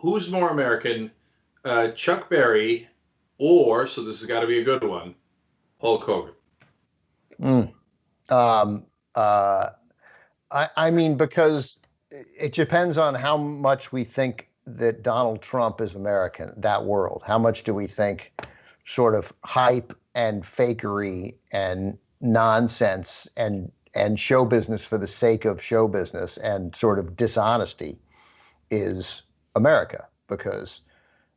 who's more American, Chuck Berry, or, so this has got to be a good one, Hulk Hogan? I mean, because it depends on how much we think that Donald Trump is American, that world. How much do we think sort of hype and fakery and nonsense and show business for the sake of show business and sort of dishonesty is America? Because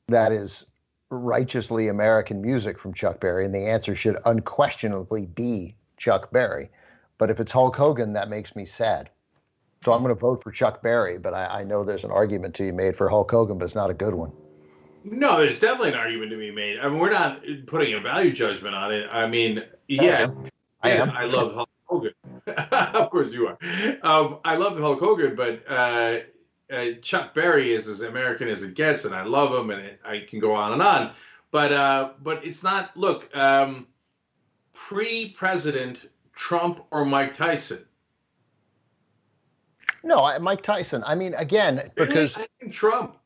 that is righteously American music from Chuck Berry, and the answer should unquestionably be Chuck Berry. But if it's Hulk Hogan, that makes me sad. So I'm going to vote for Chuck Berry, but I know there's an argument to be made for Hulk Hogan, but it's not a good one. No, there's definitely an argument to be made. I mean, we're not putting a value judgment on it. I mean, yes, I love Hulk Hogan. Of course you are. I love Hulk Hogan, but Chuck Berry is as American as it gets, and I love him, and I can go on and on. But it's not. Look, pre-president Trump or Mike Tyson. No, Mike Tyson. I mean, again, because I think Trump.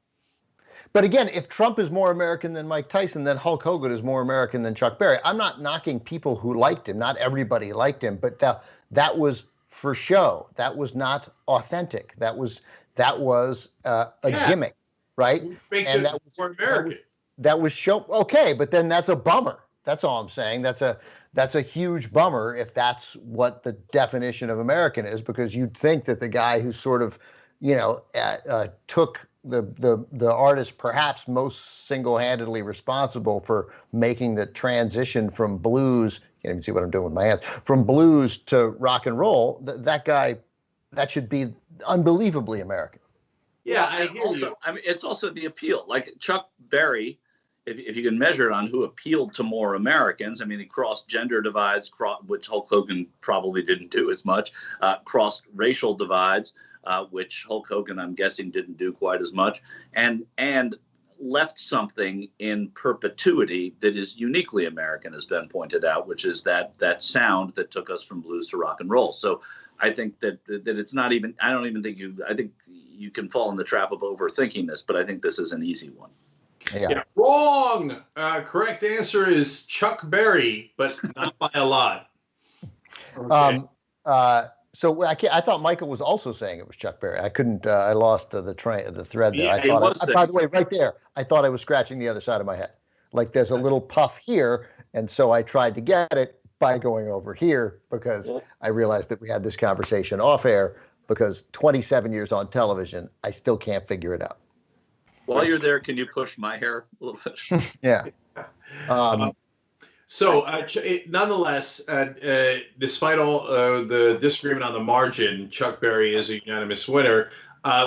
But again, if Trump is more American than Mike Tyson, then Hulk Hogan is more American than Chuck Berry. I'm not knocking people who liked him. Not everybody liked him, but that was for show. That was not authentic. That was a gimmick, right? Makes it more American. That was show. Okay, but then that's a bummer. That's all I'm saying. That's a huge bummer if that's what the definition of American is, because you'd think that the guy who sort of, took the artist perhaps most single-handedly responsible for making the transition from blues, can't even see what I'm doing with my hands, from blues to rock and roll, that guy, that should be unbelievably American. Yeah, I mean, it's also the appeal. Like Chuck Berry, if you can measure it on who appealed to more Americans, I mean, he crossed gender divides, which Hulk Hogan probably didn't do as much, crossed racial divides, which Hulk Hogan, I'm guessing, didn't do quite as much, and left something in perpetuity that is uniquely American, has been pointed out, which is that sound that took us from blues to rock and roll. So I think that it's not even, I think you can fall in the trap of overthinking this, but I think this is an easy one. Yeah. Wrong. Correct answer is Chuck Berry, but not by a lot. Okay. So I thought Michael was also saying it was Chuck Berry. I couldn't. I lost the thread there. Yeah, By the way, right there, I thought I was scratching the other side of my head. Like there's a little puff here, and so I tried to get it by going over here because I realized that we had this conversation off air. Because 27 years on television, I still can't figure it out. While you're there, can you push my hair a little bit? Yeah. Nonetheless, despite all the disagreement on the margin, Chuck Berry is a unanimous winner.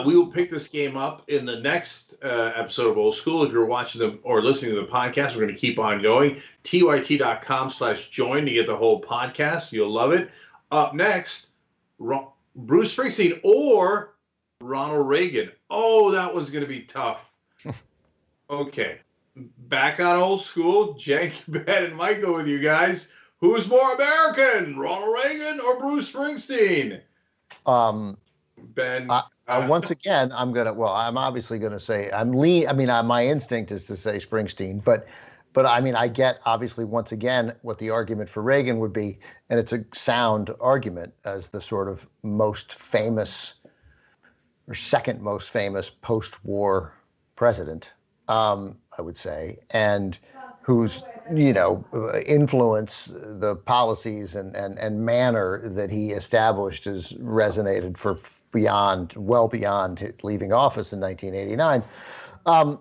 We will pick this game up in the next episode of Old School. If you're watching or listening to the podcast, we're going to keep on going. TYT.com/join to get the whole podcast. You'll love it. Up next, Bruce Springsteen or Ronald Reagan. Oh, that one's going to be tough. Okay. Back on Old School. Cenk, Ben, and Michael with you guys. Who's more American, Ronald Reagan or Bruce Springsteen? Ben. Once again, I'm obviously going to say, my instinct is to say Springsteen, but I mean, I get obviously once again what the argument for Reagan would be, and it's a sound argument as the sort of most famous or second most famous post-war president, I would say, and whose influence, the policies and manner that he established has resonated for well beyond leaving office in 1989.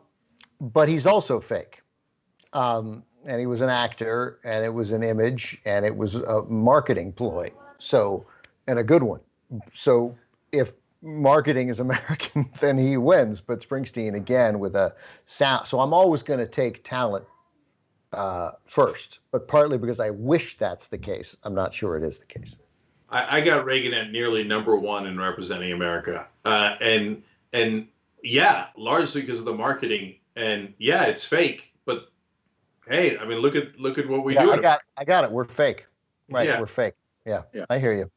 But he's also fake. And he was an actor, and it was an image, and it was a marketing ploy. So, and a good one. So if marketing is American, then he wins. But Springsteen, again, with a sound. So I'm always going to take talent first, but partly because I wish that's the case. I'm not sure it is the case. I got Reagan at nearly number one in representing America. And yeah, largely because of the marketing. And yeah, it's fake. But hey, I mean, look at what we do. I got it. We're fake. Right. Yeah. We're fake. Yeah. I hear you.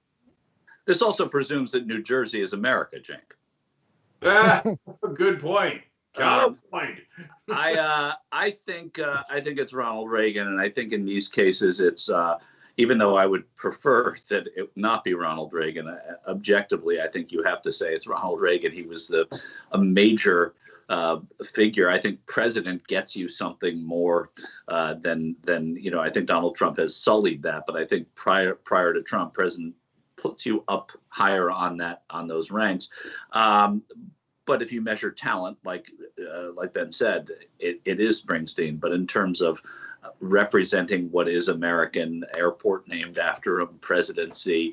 This also presumes that New Jersey is America, Cenk. Good point. I think it's Ronald Reagan, and I think in these cases it's even though I would prefer that it not be Ronald Reagan. Objectively, I think you have to say it's Ronald Reagan. He was a major figure. I think president gets you something more than I think Donald Trump has sullied that, but I think prior to Trump, president puts you up higher on those ranks. But if you measure talent, like Ben said, it is Springsteen. But in terms of representing what is American, airport named after him, presidency,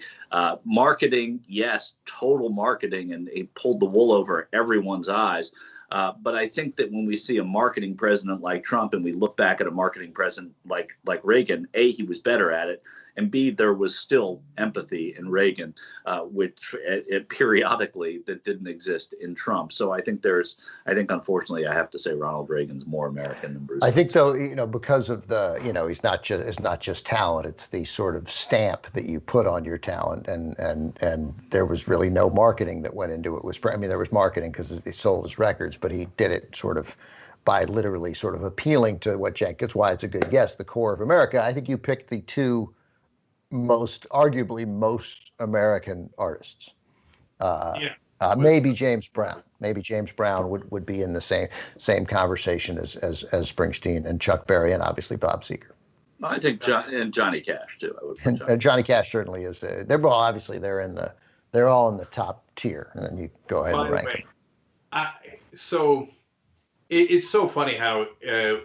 marketing, yes, total marketing, and he pulled the wool over everyone's eyes. But I think that when we see a marketing president like Trump and we look back at a marketing president like Reagan, A, he was better at it, and B, there was still empathy in Reagan, which periodically that didn't exist in Trump. So I think unfortunately I have to say Ronald Reagan's more American than Bruce. I think so, because of it's not just talent, it's the sort of stamp that you put on your talent, and there was really no marketing that went into it. There was marketing because he sold his records, but he did it sort of by literally sort of appealing to what Cenk, that's why it's a good guess, the core of America. I think you picked the two arguably most American artists. Maybe James Brown. Maybe James Brown would be in the same conversation as Springsteen and Chuck Berry and obviously Bob Seger. I think Johnny Cash too. I would put and Johnny Cash certainly is. They're all in the top tier, and then you go ahead and rank them. So it's so funny how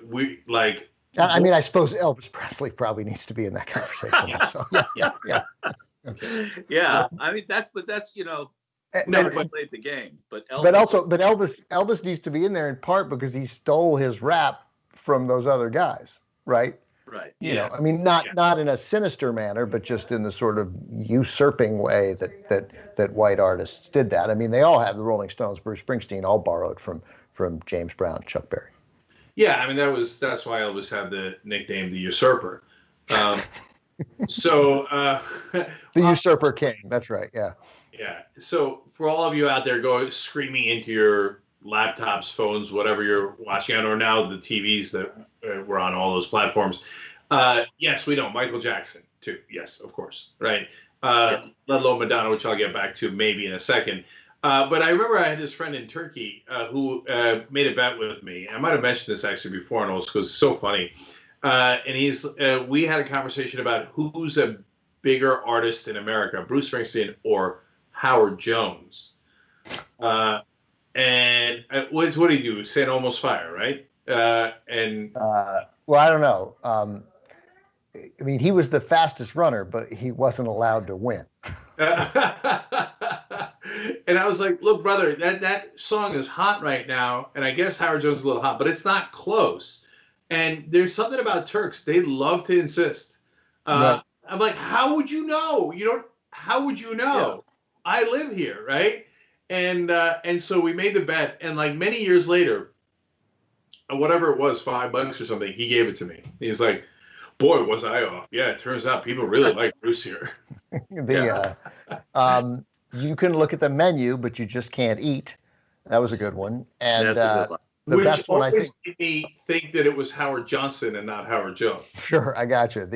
we like. I suppose Elvis Presley probably needs to be in that conversation. Also. Yeah. Okay. Yeah, that's never played the game, but Elvis needs to be in there in part because he stole his rap from those other guys, right? Right. Not in a sinister manner, but just in the sort of usurping way that white artists did that. They all have, the Rolling Stones, Bruce Springsteen, all borrowed from James Brown, Chuck Berry. Yeah, that's why Elvis had the nickname the Usurper. The Usurper King. That's right. Yeah. Yeah. So for all of you out there, go screaming into your laptops, phones, whatever you're watching on, or now the TVs that were on all those platforms. Yes, we know Michael Jackson too. Yes, of course. Right. Let alone Madonna, which I'll get back to maybe in a second. But I remember I had this friend in Turkey who made a bet with me. I might have mentioned this actually before, and because it's so funny. And we had a conversation about who's a bigger artist in America, Bruce Springsteen or Howard Jones. What do you do? Say Almost Fire, right? Well, I don't know. He was the fastest runner, but he wasn't allowed to win. And I was like, look, brother, that song is hot right now. And I guess Howard Jones is a little hot, but it's not close. And there's something about Turks. They love to insist. Right. I'm like, how would you know? How would you know? Yeah. I live here, right? And so we made the bet. And like many years later, whatever it was, $5 or something, he gave it to me. He's like, boy, was I off. Yeah, it turns out people really like Bruce here. You can look at the menu, but you just can't eat. That was a good one. And that's a good one. Which always made me think that it was Howard Johnson and not Howard Jones. Sure, I got you.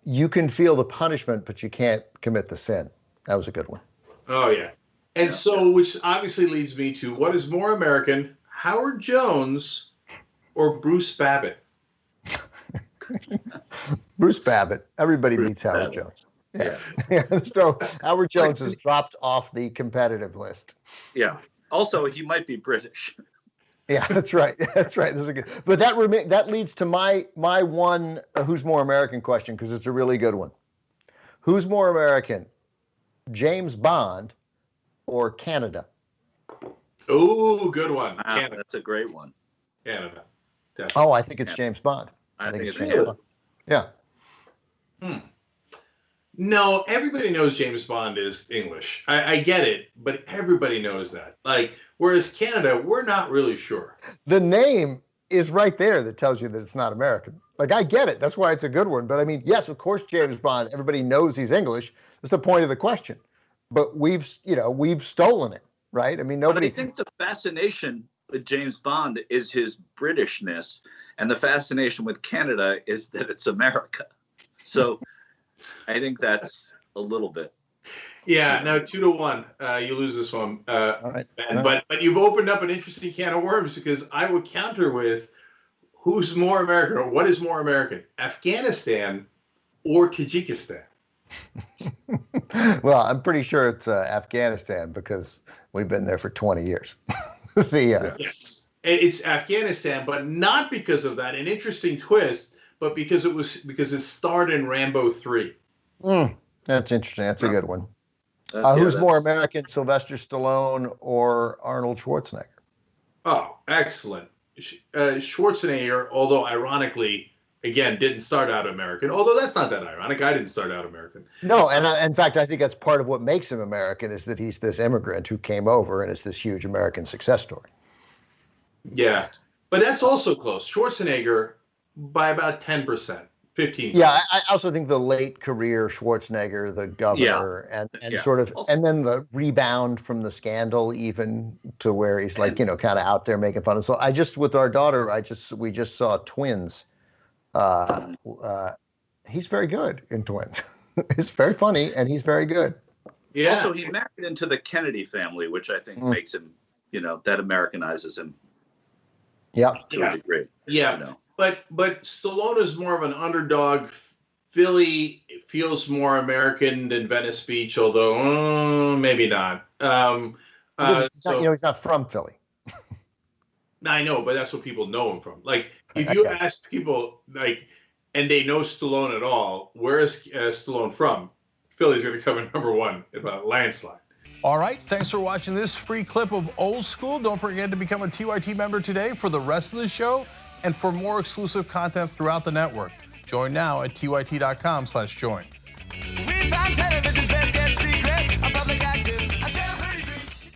You can feel the punishment, but you can't commit the sin. That was a good one. Oh, yeah. And so, which obviously leads me to, what is more American, Howard Jones or Bruce Babbitt? Bruce Babbitt. Everybody beats Howard Jones. Yeah. So Howard Jones has dropped off the competitive list. Yeah. Also, he might be British. Yeah, that's right. That's right. This is good. But that leads to my one who's more American question, because it's a really good one. Who's more American, James Bond or Canada? Oh, good one. Wow, Canada. That's a great one. Canada. Definitely. Oh, I think it's James Bond. I think it's Canada. Yeah. No, everybody knows James Bond is English. I get it, but everybody knows that. Whereas Canada, we're not really sure. The name is right there that tells you that it's not American. I get it. That's why it's a good one. But yes, of course, James Bond, everybody knows he's English. That's the point of the question. But we've stolen it. right? I mean, nobody. But I think the fascination with James Bond is his Britishness, and the fascination with Canada is that it's America. So I think that's a little bit. Yeah, no, 2-1. You lose this one. All right. But you've opened up an interesting can of worms, because I would counter with who's more American, or what is more American, Afghanistan or Tajikistan? Well, I'm pretty sure it's Afghanistan, because we've been there for 20 years. Yes, it's Afghanistan, but not because of that. An interesting twist, but because it starred in Rambo 3. That's interesting. That's a good one. Who's more American, Sylvester Stallone or Arnold Schwarzenegger? Oh, excellent. Schwarzenegger, although ironically, again, didn't start out American. Although that's not that ironic. I didn't start out American. No, and in fact, I think that's part of what makes him American, is that he's this immigrant who came over and is this huge American success story. Yeah. But that's also close. Schwarzenegger by about 10%. 15%. Yeah, I also think the late career Schwarzenegger, the governor, and sort of, and then the rebound from the scandal, even to where he's like, kind of out there making fun of. So with our daughter, we just saw Twins. He's very good in Twins. He's very funny and he's very good. Yeah. Also, he married into the Kennedy family, which I think makes him, that Americanizes him. Yeah. To a degree. Yeah. But Stallone is more of an underdog. Philly feels more American than Venice Beach, although maybe not. He's not from Philly. I know, but that's what people know him from. Like, if you ask people, and they know Stallone at all, where is Stallone from? Philly's going to come in number 1 about landslide. All right, thanks for watching this free clip of Old School. Don't forget to become a TYT member today for the rest of the show and for more exclusive content throughout the network. Join now at tyt.com/join.